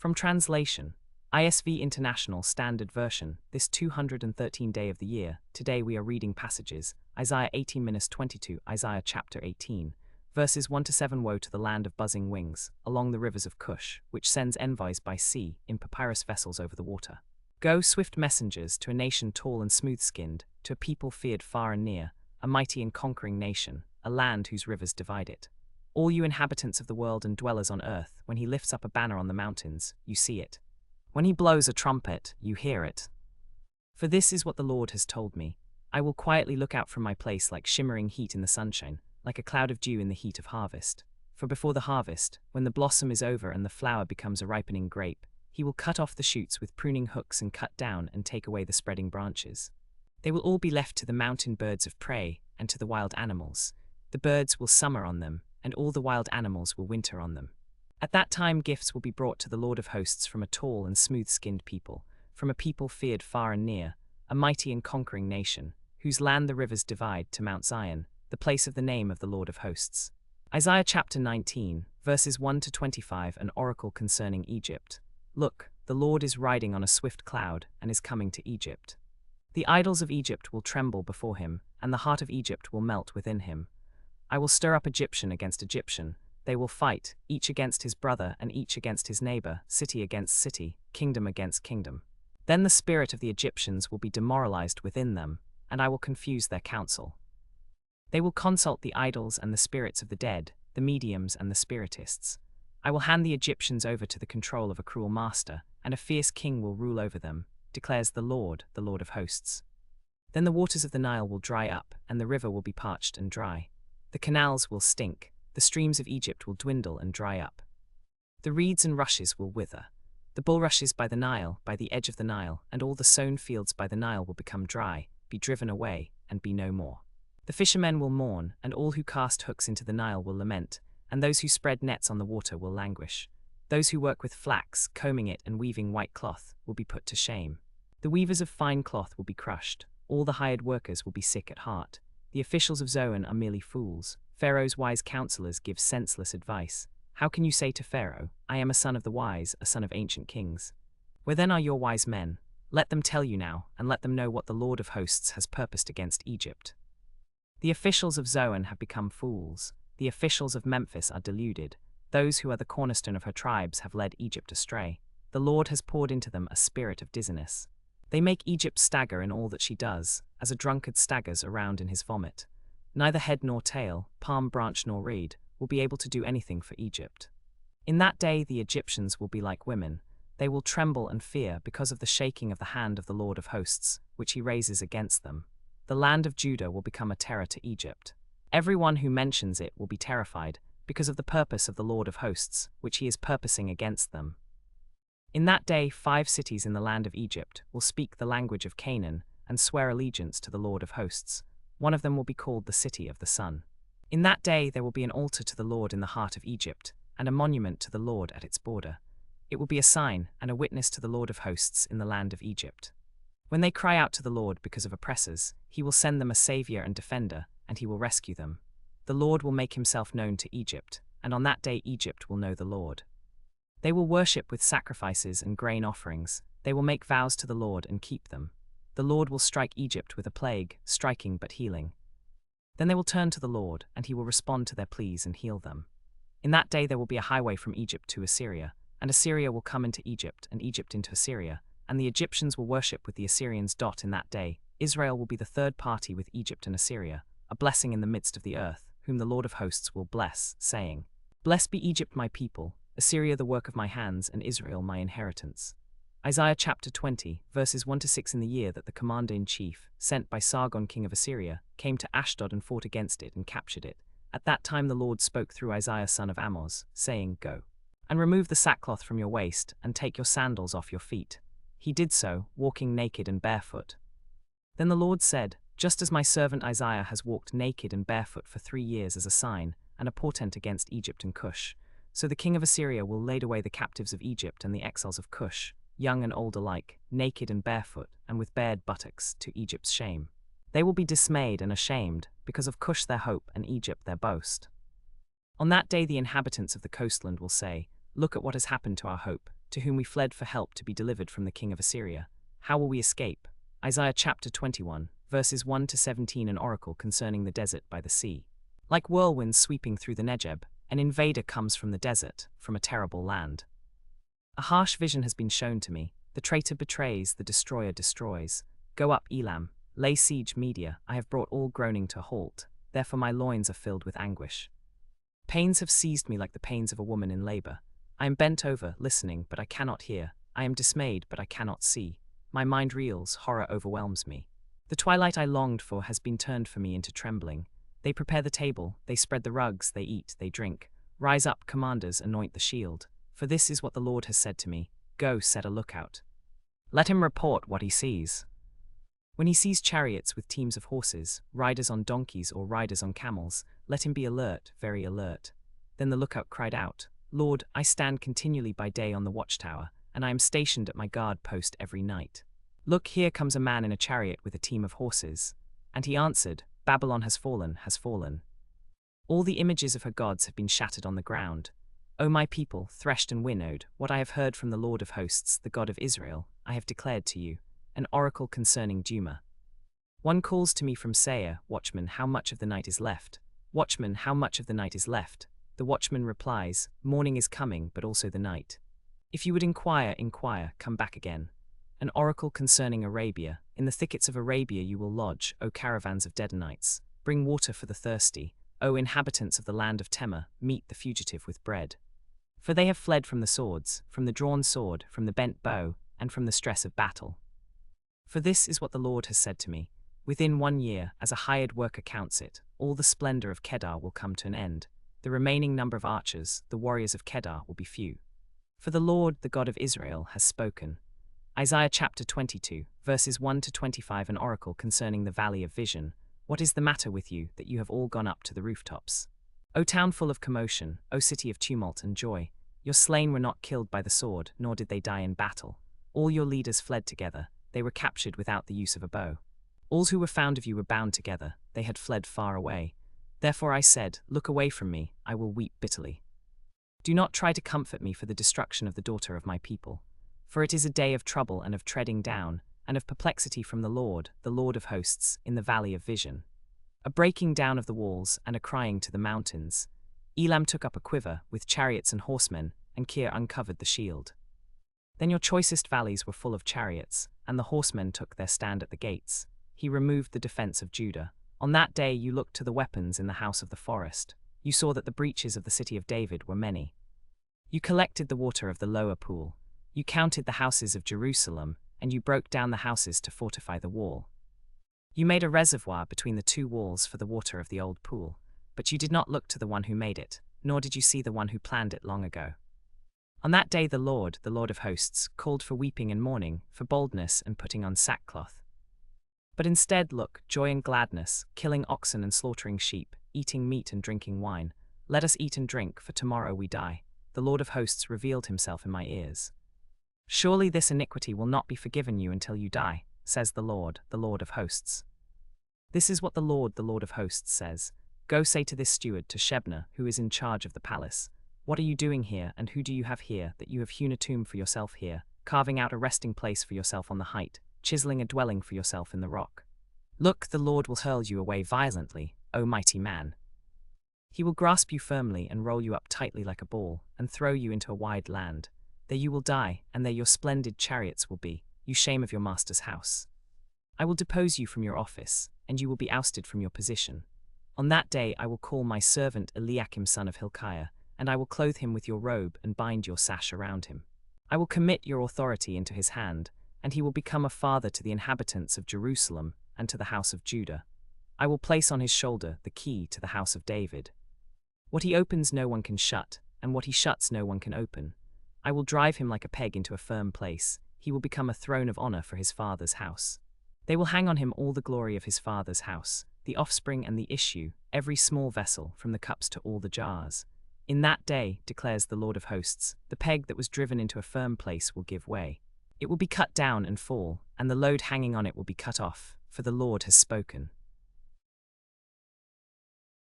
From translation, ISV International Standard Version, this 213th day of the year, today we are reading passages, Isaiah 18-22, Isaiah chapter 18, verses 1-7. Woe to the land of buzzing wings, along the rivers of Cush, which sends envoys by sea, in papyrus vessels over the water. Go, swift messengers, to a nation tall and smooth-skinned, to a people feared far and near, a mighty and conquering nation, a land whose rivers divide it. All you inhabitants of the world and dwellers on earth, when he lifts up a banner on the mountains, you see it. When he blows a trumpet, you hear it. For this is what the Lord has told me. I will quietly look out from my place like shimmering heat in the sunshine, like a cloud of dew in the heat of harvest. For before the harvest, when the blossom is over and the flower becomes a ripening grape, he will cut off the shoots with pruning hooks and cut down and take away the spreading branches. They will all be left to the mountain birds of prey and to the wild animals. The birds will summer on them, and all the wild animals will winter on them. At that time gifts will be brought to the Lord of hosts from a tall and smooth-skinned people, from a people feared far and near, a mighty and conquering nation, whose land the rivers divide, to Mount Zion, the place of the name of the Lord of hosts. Isaiah chapter 19, verses 1-25, an oracle concerning Egypt. Look, the Lord is riding on a swift cloud and is coming to Egypt. The idols of Egypt will tremble before him, and the heart of Egypt will melt within him. I will stir up Egyptian against Egyptian. They will fight, each against his brother and each against his neighbor, city against city, kingdom against kingdom. Then the spirit of the Egyptians will be demoralized within them, and I will confuse their counsel. They will consult the idols and the spirits of the dead, the mediums and the spiritists. I will hand the Egyptians over to the control of a cruel master, and a fierce king will rule over them, declares the Lord of hosts. Then the waters of the Nile will dry up, and the river will be parched and dry. The canals will stink, the streams of Egypt will dwindle and dry up. The reeds and rushes will wither. The bulrushes by the Nile, by the edge of the Nile, and all the sown fields by the Nile will become dry, be driven away, and be no more. The fishermen will mourn, and all who cast hooks into the Nile will lament, and those who spread nets on the water will languish. Those who work with flax, combing it and weaving white cloth, will be put to shame. The weavers of fine cloth will be crushed. All the hired workers will be sick at heart. The officials of Zoan are merely fools. Pharaoh's wise counselors give senseless advice. How can you say to Pharaoh, I am a son of the wise, a son of ancient kings? Where then are your wise men? Let them tell you now, and let them know what the Lord of hosts has purposed against Egypt. The officials of Zoan have become fools. The officials of Memphis are deluded. Those who are the cornerstone of her tribes have led Egypt astray. The Lord has poured into them a spirit of dizziness. They make Egypt stagger in all that she does, as a drunkard staggers around in his vomit. Neither head nor tail, palm branch nor reed, will be able to do anything for Egypt. In that day the Egyptians will be like women. They will tremble and fear because of the shaking of the hand of the Lord of hosts, which he raises against them. The land of Judah will become a terror to Egypt. Everyone who mentions it will be terrified, because of the purpose of the Lord of hosts, which he is purposing against them. In that day 5 cities in the land of Egypt will speak the language of Canaan and swear allegiance to the Lord of hosts. One of them will be called the City of the Sun. In that day there will be an altar to the Lord in the heart of Egypt, and a monument to the Lord at its border. It will be a sign and a witness to the Lord of hosts in the land of Egypt. When they cry out to the Lord because of oppressors, he will send them a savior and defender, and he will rescue them. The Lord will make himself known to Egypt, and on that day Egypt will know the Lord. They will worship with sacrifices and grain offerings. They will make vows to the Lord and keep them. The Lord will strike Egypt with a plague, striking but healing. Then they will turn to the Lord, and he will respond to their pleas and heal them. In that day there will be a highway from Egypt to Assyria, and Assyria will come into Egypt, and Egypt into Assyria, and the Egyptians will worship with the Assyrians. In that day, Israel will be the third party with Egypt and Assyria, a blessing in the midst of the earth, whom the Lord of hosts will bless, saying, Blessed be Egypt my people, Assyria the work of my hands, and Israel my inheritance. Isaiah chapter 20, verses 1-6. In the year that the commander-in-chief, sent by Sargon king of Assyria, came to Ashdod and fought against it and captured it, at that time the Lord spoke through Isaiah son of Amoz, saying, Go, and remove the sackcloth from your waist, and take your sandals off your feet. He did so, walking naked and barefoot. Then the Lord said, Just as my servant Isaiah has walked naked and barefoot for 3 years as a sign and a portent against Egypt and Cush, so the king of Assyria will lead away the captives of Egypt and the exiles of Cush, young and old alike, naked and barefoot, and with bared buttocks, to Egypt's shame. They will be dismayed and ashamed, because of Cush their hope and Egypt their boast. On that day the inhabitants of the coastland will say, Look at what has happened to our hope, to whom we fled for help to be delivered from the king of Assyria. How will we escape? Isaiah chapter 21, verses 1 to 17, an oracle concerning the desert by the sea. Like whirlwinds sweeping through the Negeb, an invader comes from the desert, from a terrible land. A harsh vision has been shown to me. The traitor betrays, the destroyer destroys. Go up, Elam, lay siege Media. I have brought all groaning to a halt, therefore my loins are filled with anguish. Pains have seized me like the pains of a woman in labor. I am bent over, listening, but I cannot hear. I am dismayed, but I cannot see. My mind reels, horror overwhelms me. The twilight I longed for has been turned for me into trembling. They prepare the table, they spread the rugs, they eat, they drink. Rise up, commanders, anoint the shield. For this is what the Lord has said to me, go, set a lookout. Let him report what he sees. When he sees chariots with teams of horses, riders on donkeys or riders on camels, let him be alert, very alert. Then the lookout cried out, Lord, I stand continually by day on the watchtower, and I am stationed at my guard post every night. Look, here comes a man in a chariot with a team of horses. And he answered, Babylon has fallen, has fallen. All the images of her gods have been shattered on the ground. O my people, threshed and winnowed, what I have heard from the Lord of hosts, the God of Israel, I have declared to you, an oracle concerning Duma. One calls to me from Seir, Watchman, how much of the night is left? Watchman, how much of the night is left? The watchman replies, morning is coming, but also the night. If you would inquire, inquire, come back again. An oracle concerning Arabia, in the thickets of Arabia you will lodge, O caravans of Dedanites. Bring water for the thirsty, O inhabitants of the land of Tema, meet the fugitive with bread. For they have fled from the swords, from the drawn sword, from the bent bow, and from the stress of battle. For this is what the Lord has said to me, within 1 year, as a hired worker counts it, all the splendor of Kedar will come to an end. The remaining number of archers, the warriors of Kedar, will be few. For the Lord, the God of Israel, has spoken. Isaiah chapter 22, verses 1 to 25, an oracle concerning the valley of vision. What is the matter with you, that you have all gone up to the rooftops? O town full of commotion, O city of tumult and joy, your slain were not killed by the sword, nor did they die in battle. All your leaders fled together, they were captured without the use of a bow. All who were found of you were bound together, they had fled far away. Therefore I said, look away from me, I will weep bitterly. Do not try to comfort me for the destruction of the daughter of my people. For it is a day of trouble and of treading down, and of perplexity from the Lord of hosts, in the valley of vision. A breaking down of the walls, and a crying to the mountains. Elam took up a quiver, with chariots and horsemen, and Kir uncovered the shield. Then your choicest valleys were full of chariots, and the horsemen took their stand at the gates. He removed the defense of Judah. On that day you looked to the weapons in the house of the forest. You saw that the breaches of the city of David were many. You collected the water of the lower pool. You counted the houses of Jerusalem, and you broke down the houses to fortify the wall. You made a reservoir between the two walls for the water of the old pool, but you did not look to the one who made it, nor did you see the one who planned it long ago. On that day the Lord of hosts, called for weeping and mourning, for boldness and putting on sackcloth. But instead look, joy and gladness, killing oxen and slaughtering sheep, eating meat and drinking wine. Let us eat and drink, for tomorrow we die. The Lord of hosts revealed himself in my ears. Surely this iniquity will not be forgiven you until you die, says the Lord of hosts. This is what the Lord of hosts says. Go say to this steward, to Shebna, who is in charge of the palace, what are you doing here, and who do you have here, that you have hewn a tomb for yourself here, carving out a resting place for yourself on the height, chiseling a dwelling for yourself in the rock? Look, the Lord will hurl you away violently, O mighty man. He will grasp you firmly and roll you up tightly like a ball, and throw you into a wide land. There you will die, and there your splendid chariots will be, you shame of your master's house. I will depose you from your office, and you will be ousted from your position. On that day I will call my servant Eliakim son of Hilkiah, and I will clothe him with your robe and bind your sash around him. I will commit your authority into his hand, and he will become a father to the inhabitants of Jerusalem and to the house of Judah. I will place on his shoulder the key to the house of David. What he opens no one can shut, and what he shuts no one can open. I will drive him like a peg into a firm place. He will become a throne of honor for his father's house. They will hang on him all the glory of his father's house, the offspring and the issue, every small vessel, from the cups to all the jars. In that day, declares the Lord of hosts, the peg that was driven into a firm place will give way. It will be cut down and fall, and the load hanging on it will be cut off, for the Lord has spoken.